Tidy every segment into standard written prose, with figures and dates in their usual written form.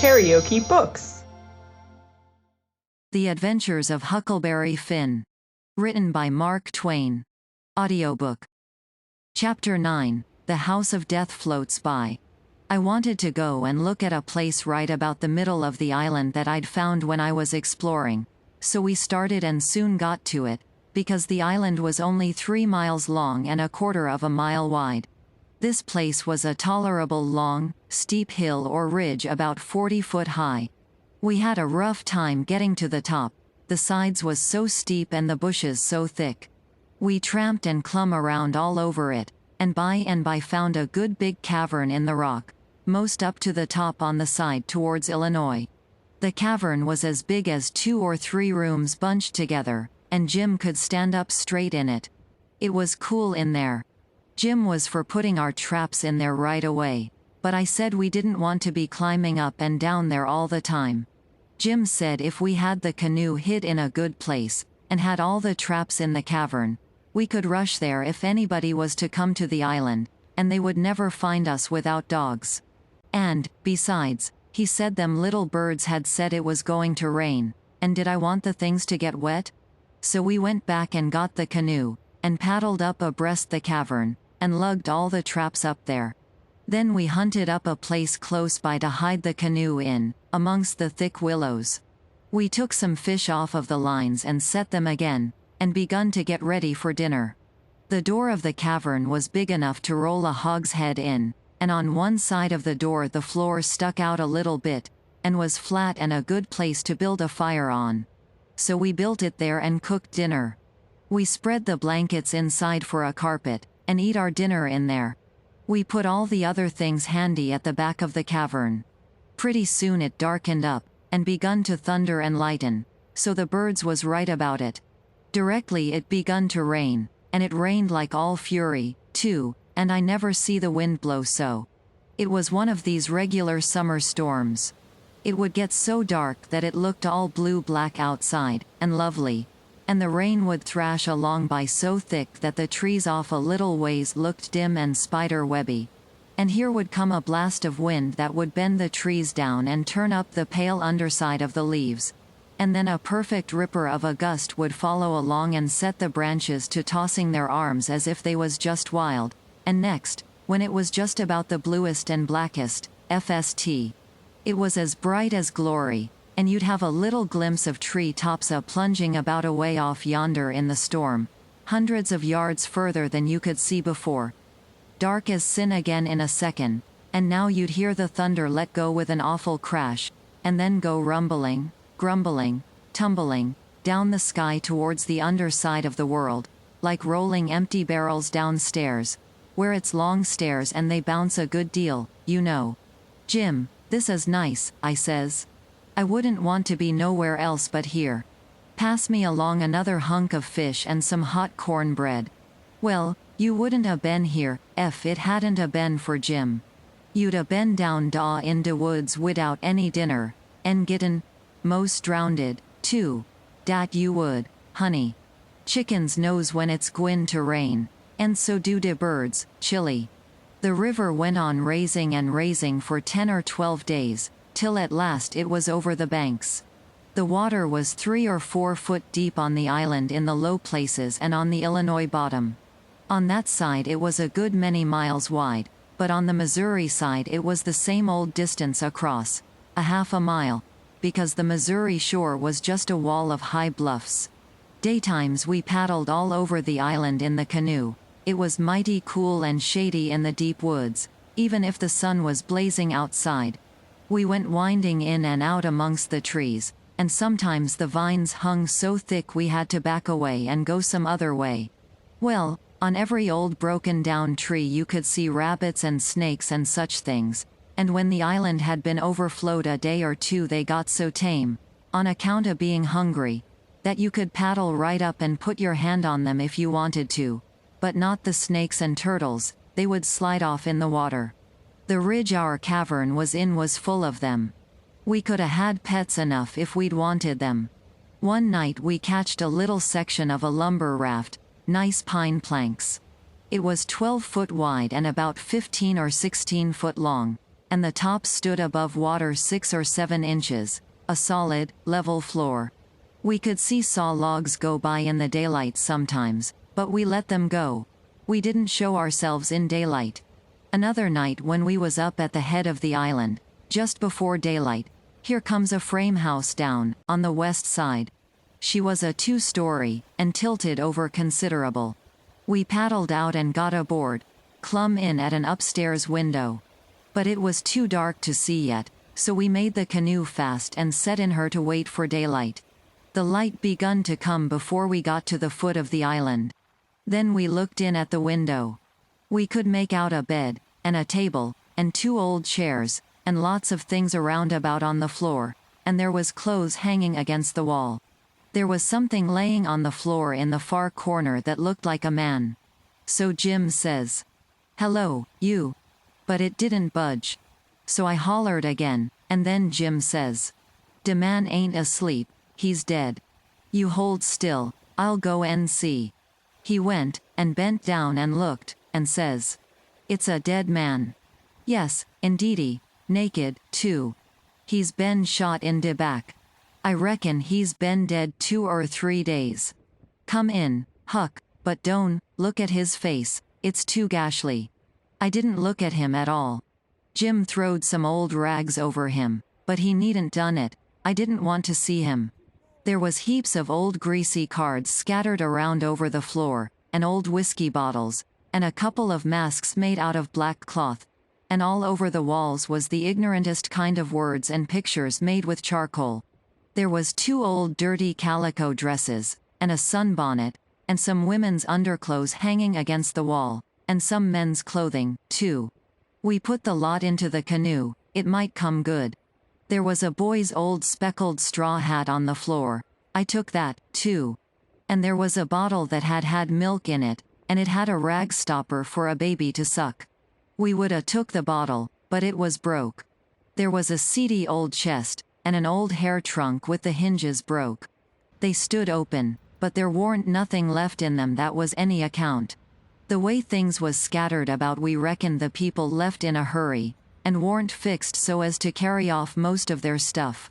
KaraokeBooks. The Adventures of Huckleberry Finn. Written by Mark Twain. Audiobook. Chapter 9. The House of Death Floats By. I wanted to go and look at a place right about the middle of the island that I'd found when I was exploring, so we started and soon got to it, because the island was only 3 miles long and 1/4 of a mile wide. This place was a tolerable long, steep hill or ridge about 40 foot high. We had a rough time getting to the top, the sides was so steep and the bushes so thick. We tramped and clumb around all over it, and by found a good big cavern in the rock, most up to the top on the side towards Illinois. The cavern was as big as 2 or 3 rooms bunched together, and Jim could stand up straight in it. It was cool in there. Jim was for putting our traps in there right away, but I said we didn't want to be climbing up and down there all the time. Jim said if we had the canoe hid in a good place, and had all the traps in the cavern, we could rush there if anybody was to come to the island, and they would never find us without dogs. And, besides, he said them little birds had said it was going to rain, and did I want the things to get wet? So we went back and got the canoe, and paddled up abreast the cavern, and lugged all the traps up there. Then we hunted up a place close by to hide the canoe in, amongst the thick willows. We took some fish off of the lines and set them again, and begun to get ready for dinner. The door of the cavern was big enough to roll a hogshead in, and on one side of the door the floor stuck out a little bit, and was flat and a good place to build a fire on. So we built it there and cooked dinner. We spread the blankets inside for a carpet, and eat our dinner in there. We put all the other things handy at the back of the cavern. Pretty soon it darkened up, and begun to thunder and lighten, so the birds was right about it. Directly it begun to rain, and it rained like all fury, too, and I never see the wind blow so. It was one of these regular summer storms. It would get so dark that it looked all blue-black outside, and lovely, and the rain would thrash along by so thick that the trees off a little ways looked dim and spider-webby. And here would come a blast of wind that would bend the trees down and turn up the pale underside of the leaves. And then a perfect ripper of a gust would follow along and set the branches to tossing their arms as if they was just wild. And next, when it was just about the bluest and blackest, FST. It was as bright as glory, and you'd have a little glimpse of tree tops plunging about away off yonder in the storm, hundreds of yards further than you could see before. Dark as sin again in a second, and now you'd hear the thunder let go with an awful crash, and then go rumbling, grumbling, tumbling, down the sky towards the underside of the world, like rolling empty barrels downstairs, where it's long stairs and they bounce a good deal, you know. Jim, this is nice, I says. I wouldn't want to be nowhere else but here. Pass me along another hunk of fish and some hot cornbread. Well, you wouldn't a been here, if it hadn't a been for Jim. You'd a been down in de woods widout any dinner, and gitten, most drownded, too. Dat you would, honey. Chickens knows when it's gwin to rain, and so do de birds, chilly. The river went on raising and raising for 10 or 12 days, till at last it was over the banks. The water was 3 or 4 foot deep on the island in the low places and on the Illinois bottom. On that side it was a good many miles wide, but on the Missouri side it was the same old distance across, a half a mile, because the Missouri shore was just a wall of high bluffs. Daytimes we paddled all over the island in the canoe. It was mighty cool and shady in the deep woods, even if the sun was blazing outside. We went winding in and out amongst the trees, and sometimes the vines hung so thick we had to back away and go some other way. Well, on every old broken-down tree you could see rabbits and snakes and such things, and when the island had been overflowed a day or two they got so tame, on account of being hungry, that you could paddle right up and put your hand on them if you wanted to, but not the snakes and turtles, they would slide off in the water. The ridge our cavern was in was full of them. We could a had pets enough if we'd wanted them. One night we catched a little section of a lumber raft, nice pine planks. It was 12 foot wide and about 15 or 16 foot long, and the top stood above water 6 or 7 inches, a solid, level floor. We could see saw logs go by in the daylight sometimes, but we let them go. We didn't show ourselves in daylight. Another night when we was up at the head of the island, just before daylight, here comes a frame house down, on the west side. She was a 2-story, and tilted over considerable. We paddled out and got aboard, clumb in at an upstairs window. But it was too dark to see yet, so we made the canoe fast and set in her to wait for daylight. The light begun to come before we got to the foot of the island. Then we looked in at the window. We could make out a bed, and a table, and 2 old chairs, and lots of things around about on the floor, and there was clothes hanging against the wall. There was something laying on the floor in the far corner that looked like a man. So Jim says, "Hello, you." But it didn't budge. So I hollered again, and then Jim says, "De man ain't asleep, he's dead. You hold still, I'll go and see." He went, and bent down and looked, and says, "It's a dead man. Yes, indeedy, naked, too. He's been shot in de back. I reckon he's been dead 2 or 3 days. Come in, Huck, but don't look at his face, it's too gashly." I didn't look at him at all. Jim throwed some old rags over him, but he needn't done it. I didn't want to see him. There was heaps of old greasy cards scattered around over the floor, and old whiskey bottles, and a couple of masks made out of black cloth, and all over the walls was the ignorantest kind of words and pictures made with charcoal. There was 2 old dirty calico dresses, and a sunbonnet, and some women's underclothes hanging against the wall, and some men's clothing, too. We put the lot into the canoe, it might come good. There was a boy's old speckled straw hat on the floor. I took that, too. And there was a bottle that had milk in it, and it had a rag stopper for a baby to suck. We woulda took the bottle, but it was broke. There was a seedy old chest, and an old hair trunk with the hinges broke. They stood open, but there warn't nothing left in them that was any account. The way things was scattered about, we reckoned the people left in a hurry, and warn't fixed so as to carry off most of their stuff.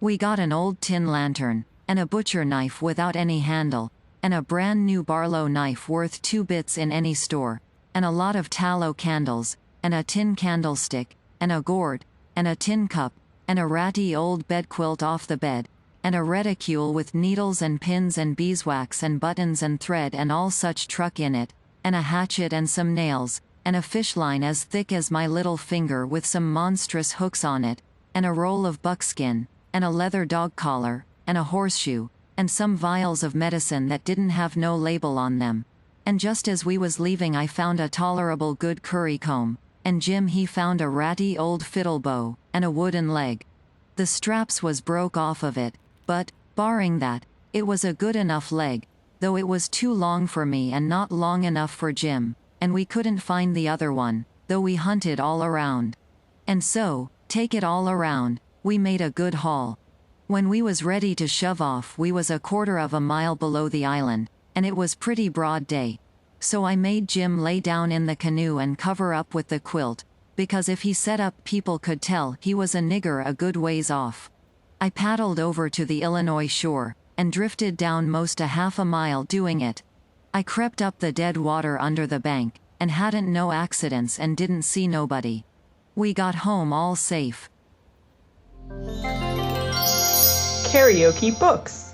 We got an old tin lantern, and a butcher knife without any handle, and a brand new Barlow knife worth 2 bits in any store, and a lot of tallow candles, and a tin candlestick, and a gourd, and a tin cup, and a ratty old bedquilt off the bed, and a reticule with needles and pins and beeswax and buttons and thread and all such truck in it, and a hatchet and some nails, and a fishline as thick as my little finger with some monstrous hooks on it, and a roll of buckskin, and a leather dog collar, and a horseshoe, and some vials of medicine that didn't have no label on them. And just as we was leaving I found a tolerable good curry comb, and Jim he found a ratty old fiddle bow, and a wooden leg. The straps was broke off of it, but, barring that, it was a good enough leg, though it was too long for me and not long enough for Jim, and we couldn't find the other one, though we hunted all around. And so, take it all around, we made a good haul. When we was ready to shove off we was a quarter of a mile below the island, and it was pretty broad day. So I made Jim lay down in the canoe and cover up with the quilt, because if he sat up people could tell he was a nigger a good ways off. I paddled over to the Illinois shore, and drifted down most a half a mile doing it. I crept up the dead water under the bank, and hadn't no accidents and didn't see nobody. We got home all safe. KaraokeBooks.